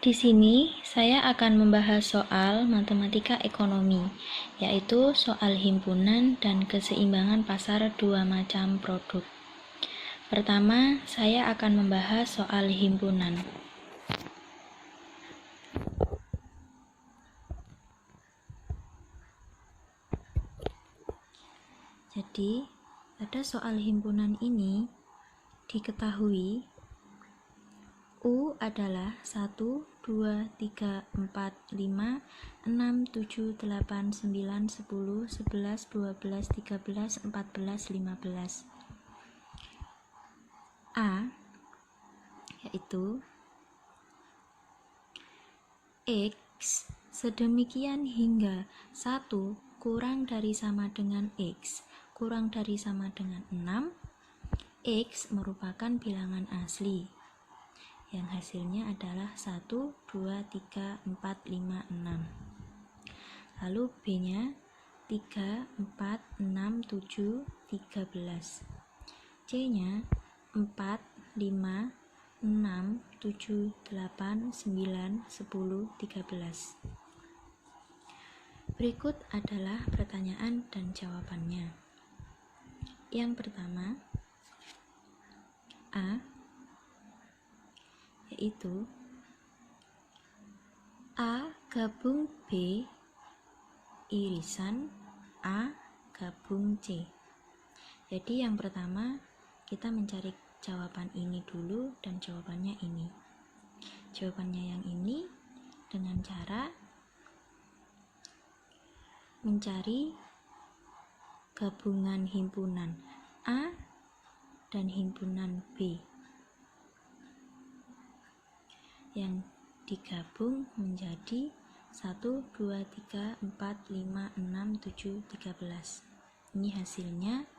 Di sini saya akan membahas soal matematika ekonomi, yaitu soal himpunan dan keseimbangan pasar dua macam produk. Pertama, saya akan membahas soal himpunan. Jadi, pada soal himpunan ini diketahui U adalah 1, 2, 3, 4, 5, 6, 7, 8, 9, 10, 11, 12, 13, 14, 15. A yaitu X sedemikian hingga 1 kurang dari sama dengan X kurang dari sama dengan 6. X merupakan bilangan asli yang hasilnya adalah 1, 2, 3, 4, 5, 6. Lalu B-nya 3, 4, 6, 7, 13. C-nya 4, 5, 6, 7, 8, 9, 10, 13. Berikut adalah pertanyaan dan jawabannya. Yang pertama, A yaitu A gabung B irisan A gabung C. Jadi yang pertama kita mencari jawaban ini dulu dan jawabannya ini. Jawabannya yang ini dengan cara mencari gabungan himpunan A dan himpunan B yang digabung menjadi 1, 2, 3, 4, 5, 6, 7, 13. Ini hasilnya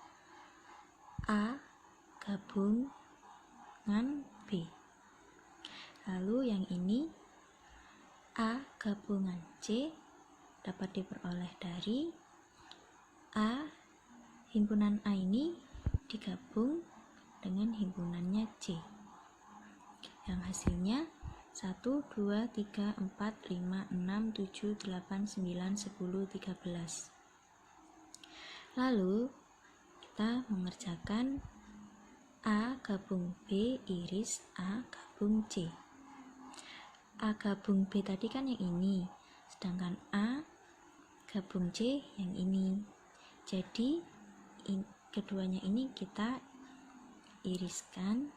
A gabungan B. Lalu yang ini A gabungan C dapat diperoleh dari A, himpunan A ini digabung dengan himpunannya C yang hasilnya 1, 2, 3, 4, 5, 6, 7, 8, 9, 10, 13. Lalu kita mengerjakan A gabung B iris A gabung C. A gabung B tadi kan yang ini, sedangkan A gabung C yang ini. Jadi keduanya ini kita iriskan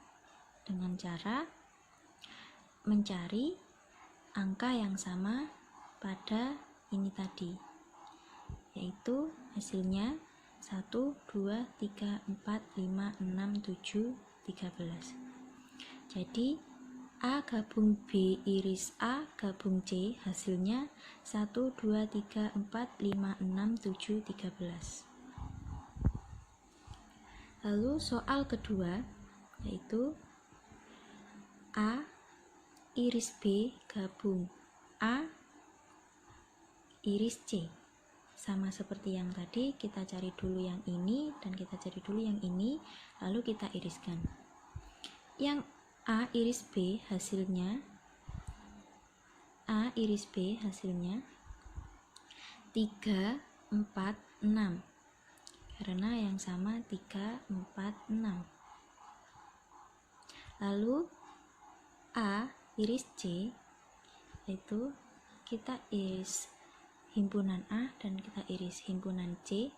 dengan cara mencari angka yang sama pada ini tadi, yaitu hasilnya 1, 2, 3, 4, 5, 6, 7, 13. Jadi A gabung B iris A gabung C hasilnya 1, 2, 3, 4, 5, 6, 7, 13. Lalu soal kedua yaitu A iris B gabung A iris C. Sama seperti yang tadi, kita cari dulu yang ini dan kita cari dulu yang ini, lalu kita iriskan. Yang A iris B hasilnya 3, 4, 6 karena yang sama 3, 4, 6. Lalu A iris C yaitu kita iris himpunan A dan kita iris himpunan C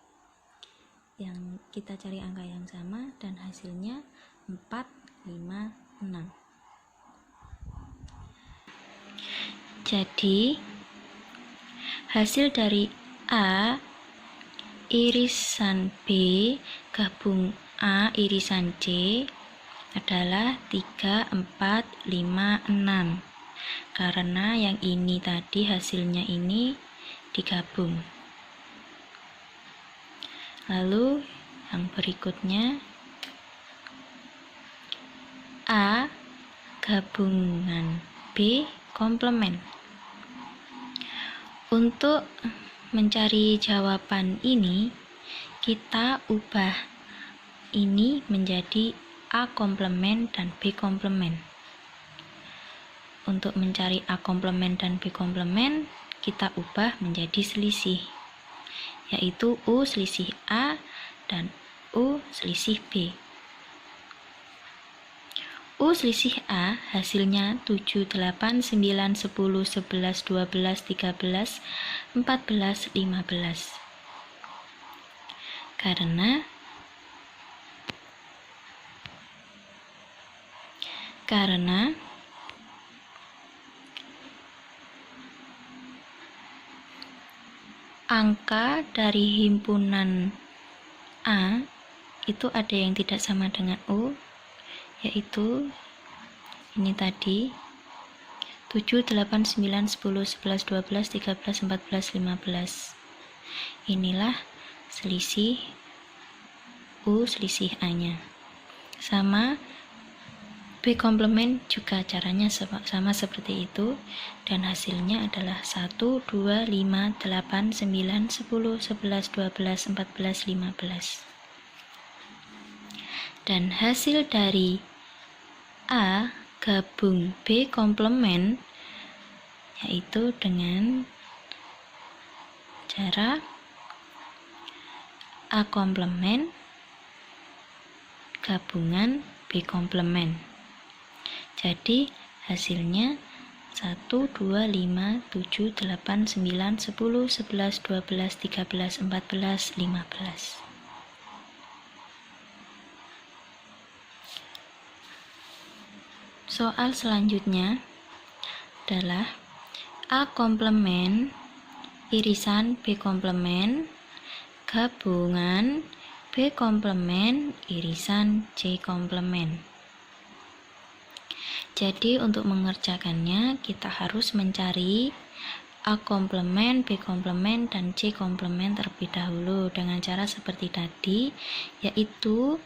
yang kita cari angka yang sama dan hasilnya 4, 5, 6. Jadi hasil dari A irisan B gabung A irisan C adalah 3, 4, 5, 6 karena yang ini tadi hasilnya ini digabung. Lalu yang berikutnya A gabungan B komplement. Untuk mencari jawaban ini kita ubah ini menjadi A komplement dan B komplement. untuk mencari A komplement dan B komplement, kita ubah menjadi selisih, yaitu U selisih A dan U selisih B. U selisih A hasilnya 7, 8, 9, 10, 11, 12, 13, 14, 15. Karena angka dari himpunan A itu ada yang tidak sama dengan U, yaitu ini tadi 7, 8, 9, 10, 11, 12, 13, 14, 15. Inilah selisih U selisih A-nya. Sama B komplement juga caranya sama seperti itu, dan hasilnya adalah 1, 2, 5, 8, 9, 10, 11, 12, 14, 15. Dan hasil dari A gabung B komplement yaitu dengan cara A komplement gabungan B komplement. Jadi hasilnya 1, 2, 5, 7, 8, 9, 10, 11, 12, 13, 14, 15. Soal selanjutnya adalah A komplement irisan B komplement gabungan B komplement irisan C komplement. Jadi untuk mengerjakannya kita harus mencari A komplement, B komplement, dan C komplement terlebih dahulu dengan cara seperti tadi, yaitu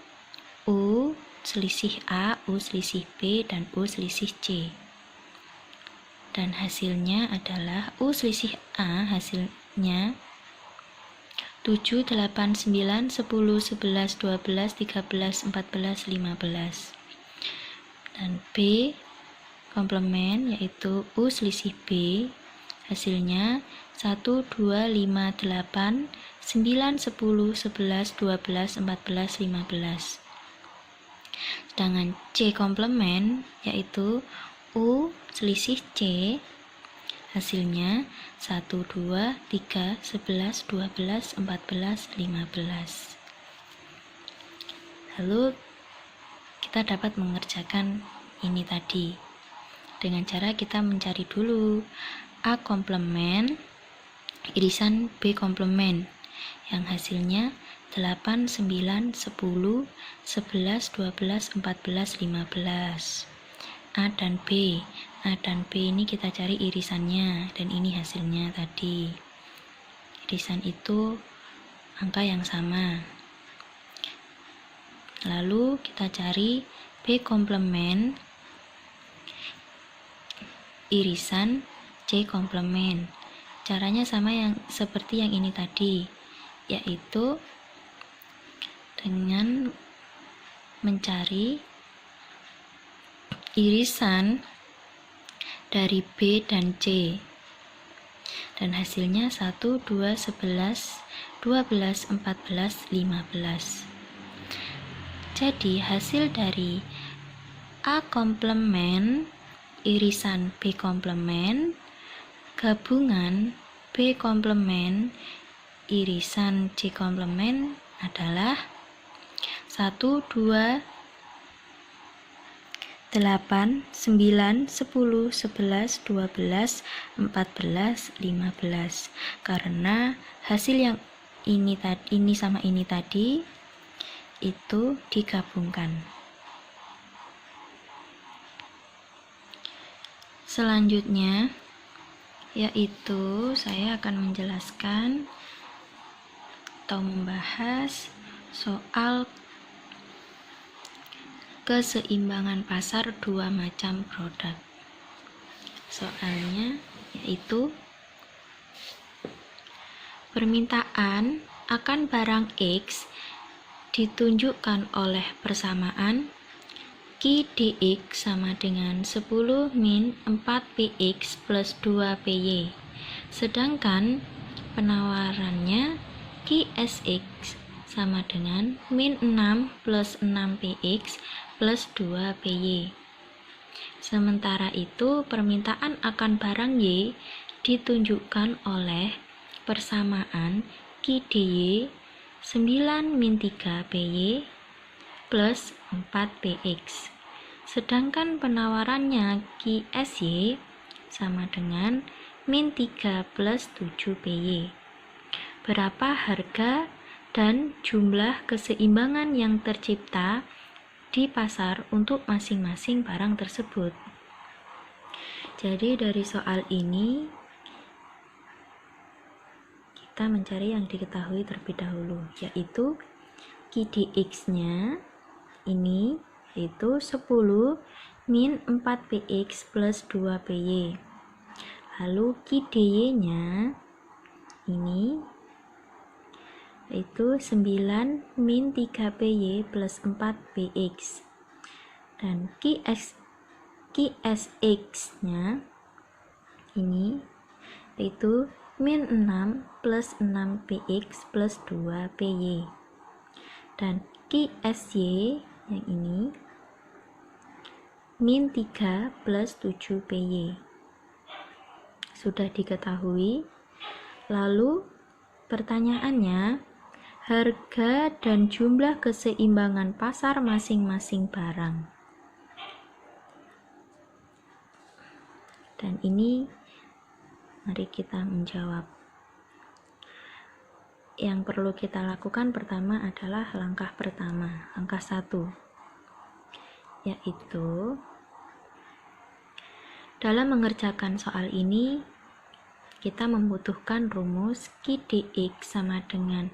U selisih A, U selisih B, dan U selisih C. Dan hasilnya adalah U selisih A hasilnya 7, 8, 9, 10, 11, 12, 13, 14, 15. Dan B komplement yaitu U selisih B hasilnya 1, 2, 5, 8, 9, 10, 11, 12, 14, 15. Sedangkan C komplement yaitu U selisih C hasilnya 1, 2, 3, 11, 12, 14, 15. Lalu kita dapat mengerjakan ini tadi dengan cara kita mencari dulu A komplement irisan B komplement yang hasilnya 8, 9, 10, 11, 12, 14, 15. A dan B. A dan B ini kita cari irisannya, dan ini hasilnya tadi. Irisan itu angka yang sama. Lalu kita cari B komplement irisan C komplement. Caranya sama yang seperti yang ini tadi, yaitu dengan mencari irisan dari B dan C. Dan hasilnya 1, 2, 11, 12, 14, 15. Jadi hasil dari A komplement irisan B komplement gabungan B komplement irisan C komplement adalah 1, 2, 8, 9, 10, 11, 12, 14, 15. Karena hasil yang ini sama ini tadi itu digabungkan. Selanjutnya yaitu saya akan menjelaskan atau membahas soal keseimbangan pasar dua macam produk. Soalnya yaitu permintaan akan barang X ditunjukkan oleh persamaan Ki dx sama dengan 10 min 4px plus 2py. Sedangkan penawarannya Ki sx sama dengan min 6 plus 6px plus 2py. Sementara itu, permintaan akan barang Y ditunjukkan oleh persamaan Ki dy 9 min 3py plus 4px. Sedangkan penawarannya Ki sy sama dengan min 3 plus 7py. Berapa harga dan jumlah keseimbangan yang tercipta di pasar untuk masing-masing barang tersebut? Jadi dari soal ini kita mencari yang diketahui terlebih dahulu, yaitu Ki dx-nya ini yaitu 10 min 4px plus 2py. Lalu Ki dy-nya ini yaitu 9 min 3py plus 4px. Dan Ki sx-nya ini yaitu min 6 plus 6px plus 2py. Dan Ki sy yang ini min 3 plus 7py. Sudah diketahui. Lalu pertanyaannya, harga dan jumlah keseimbangan pasar masing-masing barang. Dan ini mari kita menjawab. Yang perlu kita lakukan pertama adalah langkah pertama, langkah 1, yaitu dalam mengerjakan soal ini kita membutuhkan rumus Ki dx sama dengan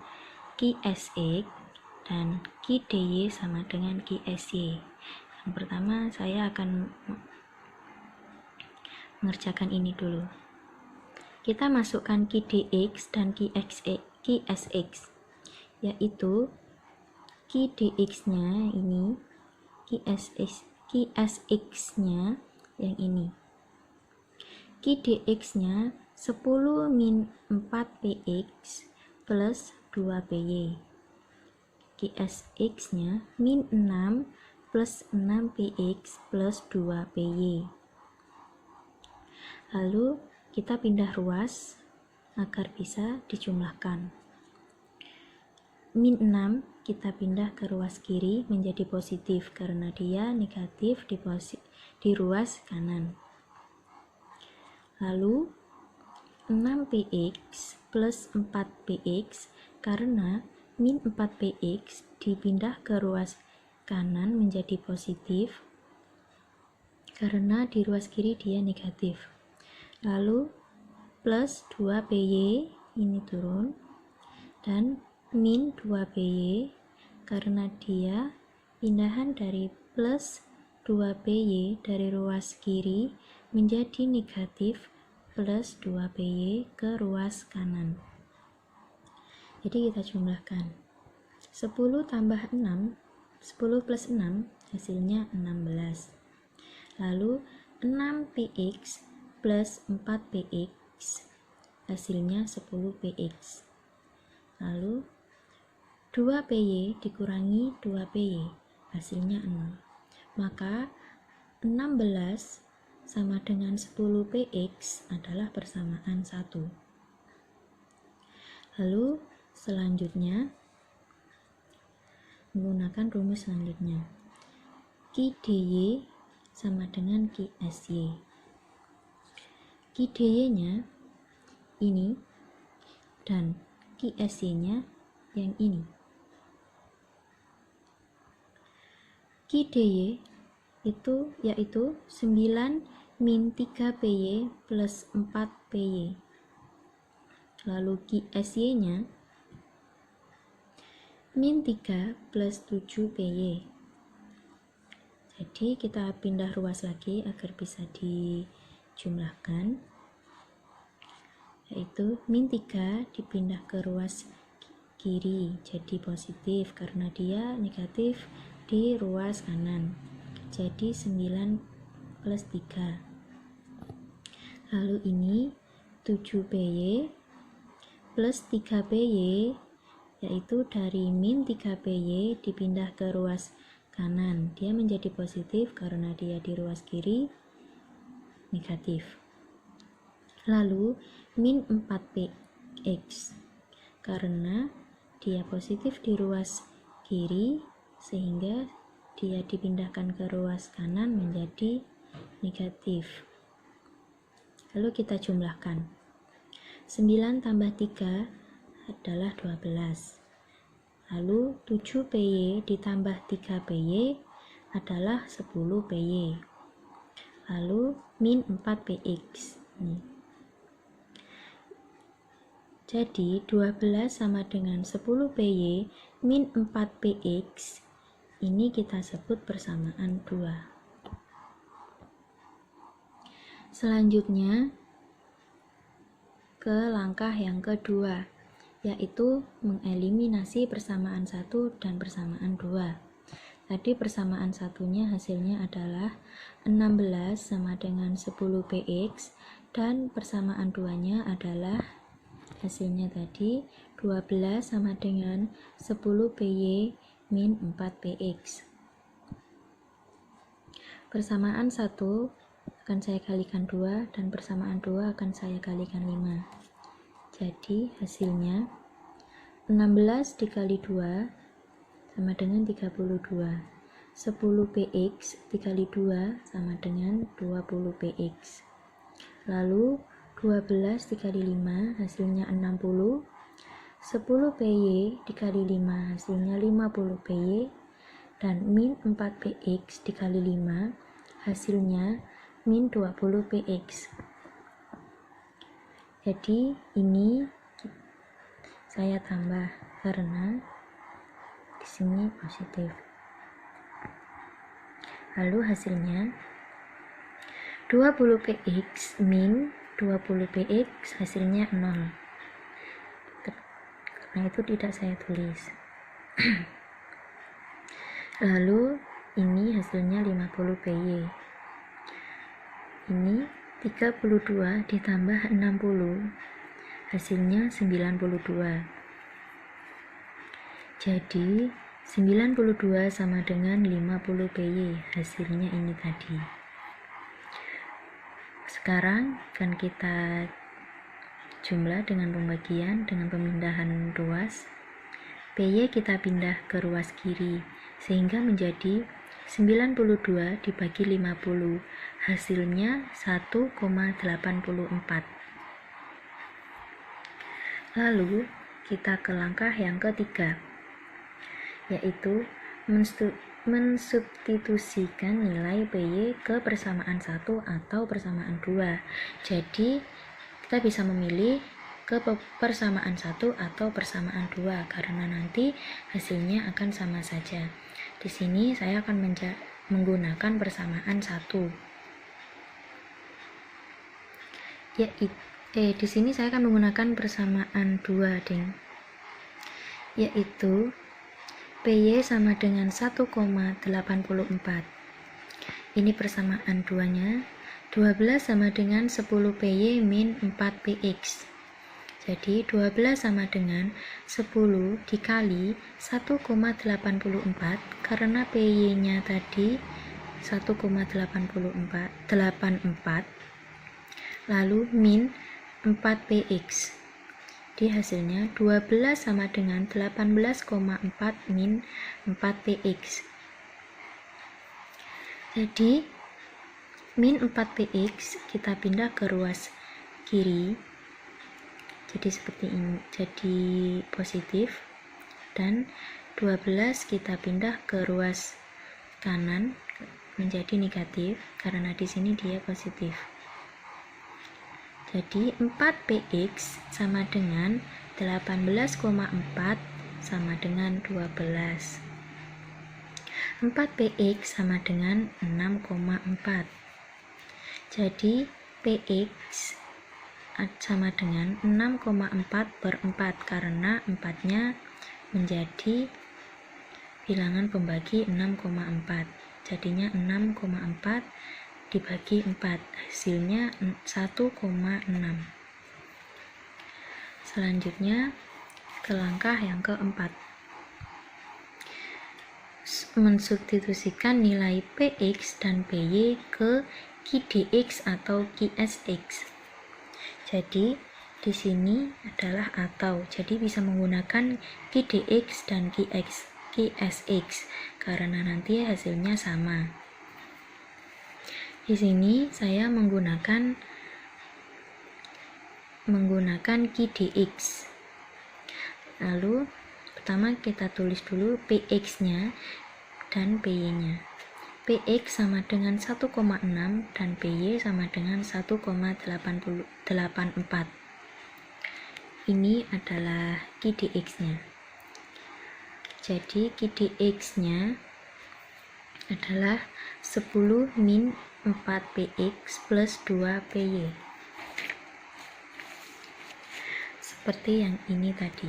Ki sx dan Ki dy sama dengan Ki sy. Yang pertama saya akan mengerjakan ini dulu. Kita masukkan Ki dx dan Ki sx, yaitu Ki dx-nya ini, Ki sx-nya yang ini. Ki dx-nya 10 min 4px plus 2py. Ki sx-nya min 6 plus 6px plus 2py. Lalu kita pindah ruas agar bisa dijumlahkan. Min 6 kita pindah ke ruas kiri menjadi positif karena dia negatif di ruas kanan. Lalu 6px plus 4px karena min 4px dipindah ke ruas kanan menjadi positif karena di ruas kiri dia negatif. Lalu plus 2py ini turun dan min 2py karena dia pindahan dari plus 2py dari ruas kiri menjadi negatif plus 2py ke ruas kanan. Jadi kita jumlahkan 10 tambah 6, 10 plus 6 hasilnya 16. Lalu 6px plus 4px hasilnya 10px. Lalu 2py dikurangi 2py hasilnya 0. Maka 16 sama dengan 10px adalah persamaan 1. Lalu selanjutnya menggunakan rumus selanjutnya. Ki dy sama dengan Ki sy. Ki dy-nya ini dan Ki sy-nya yang ini. Ki dy itu yaitu 9 min 3py plus 4py. Lalu Ki sy-nya min 3 plus 7py. Jadi kita pindah ruas lagi agar bisa dijumlahkan, yaitu min 3 dipindah ke ruas kiri jadi positif karena dia negatif di ruas kanan. jadi 9 plus 3. Lalu ini 7PY plus 3PY, yaitu dari min 3PY dipindah ke ruas kanan. Dia menjadi positif karena dia di ruas kiri negatif. Lalu min 4PX, karena dia positif di ruas kiri sehingga dia dipindahkan ke ruas kanan menjadi negatif. Lalu kita jumlahkan. 9 tambah 3 adalah 12. Lalu 7PY ditambah 3PY adalah 10PY. Lalu min 4PX. Jadi 12 sama dengan 10PY min 4PX. Ini kita sebut persamaan 2. Selanjutnya ke langkah yang kedua, yaitu mengeliminasi persamaan 1 dan persamaan 2. Tadi persamaan satunya hasilnya adalah 16 sama dengan 10PX, dan persamaan 2-nya adalah hasilnya tadi 12 sama dengan 10PY min 4PX. Persamaan 1 akan saya kalikan 2 dan persamaan 2 akan saya kalikan 5. Jadi hasilnya 16 dikali 2 sama dengan 32. 10PX dikali 2 sama dengan 20PX. Lalu 12 dikali 5 hasilnya 60. 10PY dikali 5 hasilnya 50PY, dan min 4PX dikali 5 hasilnya min 20PX. Jadi ini saya tambah karena di sini positif. Lalu hasilnya 20PX min 20PX hasilnya 0. Karena itu tidak saya tulis. Lalu ini hasilnya 50PY. Ini 32 ditambah 60 hasilnya 92. Jadi 92 sama dengan 50PY, hasilnya ini tadi. Sekarang akan kita jumlah dengan pembagian, dengan pemindahan ruas. PY kita pindah ke ruas kiri sehingga menjadi 92 dibagi 50, hasilnya 1,84. Lalu kita ke langkah yang ketiga, yaitu mensubstitusikan nilai PY ke persamaan 1 atau persamaan 2. Jadi kita bisa memilih ke persamaan 1 atau persamaan 2 karena nanti hasilnya akan sama saja. Di sini saya akan menggunakan persamaan 1. Di sini saya akan menggunakan persamaan 2, yaitu PY sama dengan 1,84. Ini persamaan 2-nya. 12 sama dengan 10PY min 4PX. Jadi 12 sama dengan 10 dikali 1,84 karena PY-nya tadi 1,84, lalu min 4PX. Di hasilnya 12 sama dengan 18,4 min 4PX. Jadi min 4PX kita pindah ke ruas kiri, jadi seperti ini, jadi positif, dan 12 kita pindah ke ruas kanan menjadi negatif karena di sini dia positif. Jadi 4PX sama dengan 18,4 sama dengan 12. 4PX sama dengan 6,4. Jadi PX sama dengan 6,4 per 4 karena 4-nya menjadi bilangan pembagi 6,4. jadinya 6,4 dibagi 4, hasilnya 1,6. Selanjutnya ke langkah yang keempat. Mensubstitusikan nilai Px dan Py ke Qdx atau Qsx. Jadi di sini adalah atau, jadi bisa menggunakan Qdx dan Qsx karena nanti hasilnya sama. Di sini saya menggunakan Qdx. Lalu pertama kita tulis dulu Px-nya dan Py-nya. Px sama dengan 1,6 dan Py sama dengan 1,84. Ini adalah Qdx-nya. Jadi Qdx-nya adalah 10 min 4Px plus 2 Py. Seperti yang ini tadi.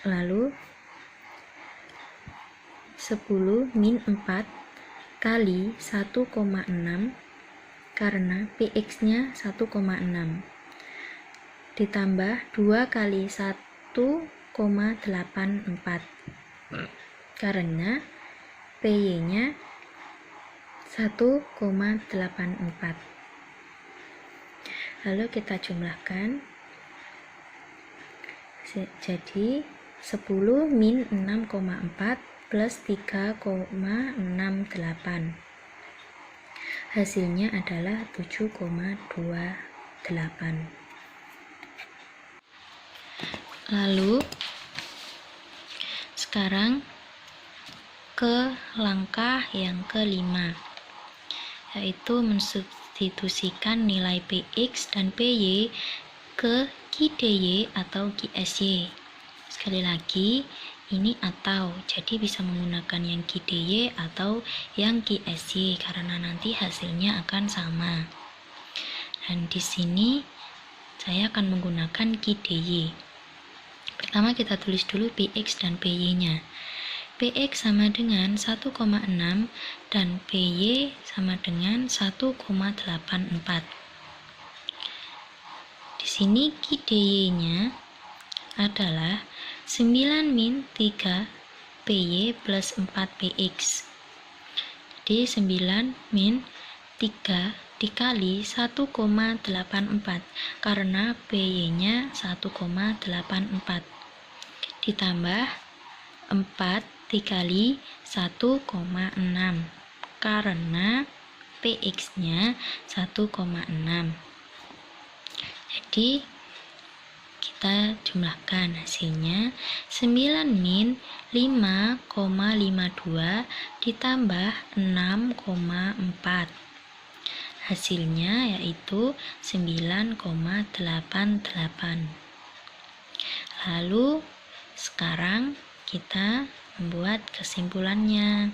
Lalu 10 min 4 kali 1,6 karena Px-nya 1,6 ditambah 2 kali 1,84 karena Py-nya 1,84. Lalu kita jumlahkan, jadi 10 min 6,4 plus 3,68. Hasilnya adalah 7,28. Lalu sekarang ke langkah yang kelima, yaitu mensubstitusikan nilai Px dan Py ke Qdy atau Qsy. Sekali lagi, ini atau, jadi bisa menggunakan yang Qdy atau yang Qsy karena nanti hasilnya akan sama. Dan di sini saya akan menggunakan Qdy. Pertama kita tulis dulu Px dan Py-nya. Px sama dengan 1,6 dan Py sama dengan 1,84. Di sini Qdy-nya adalah 9 min 3 Py plus 4 Px. Jadi 9 min 3 dikali 1,84 karena Py-nya 1,84 ditambah 4 dikali 1,6 karena Px-nya 1,6. Jadi kita jumlahkan hasilnya 9 min 5,52 ditambah 6,4. Hasilnya yaitu 9,88. Lalu sekarang kita membuat kesimpulannya.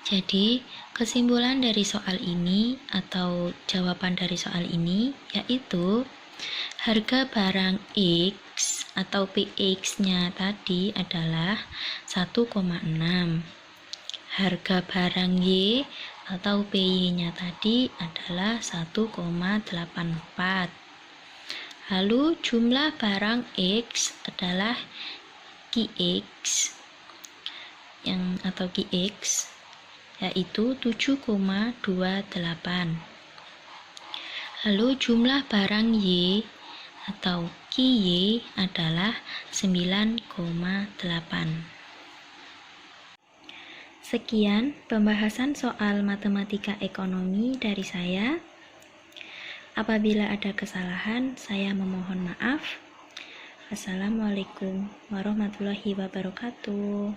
Jadi kesimpulan dari soal ini atau jawaban dari soal ini yaitu harga barang X atau Px-nya tadi adalah 1,6. Harga barang Y atau Py-nya tadi adalah 1,84. Lalu jumlah barang X adalah Qx atau Qx yaitu 7,28. Lalu jumlah barang Y atau Qy adalah 9,8. Sekian pembahasan soal matematika ekonomi dari saya. Apabila ada kesalahan, saya memohon maaf. Wassalamualaikum warahmatullahi wabarakatuh.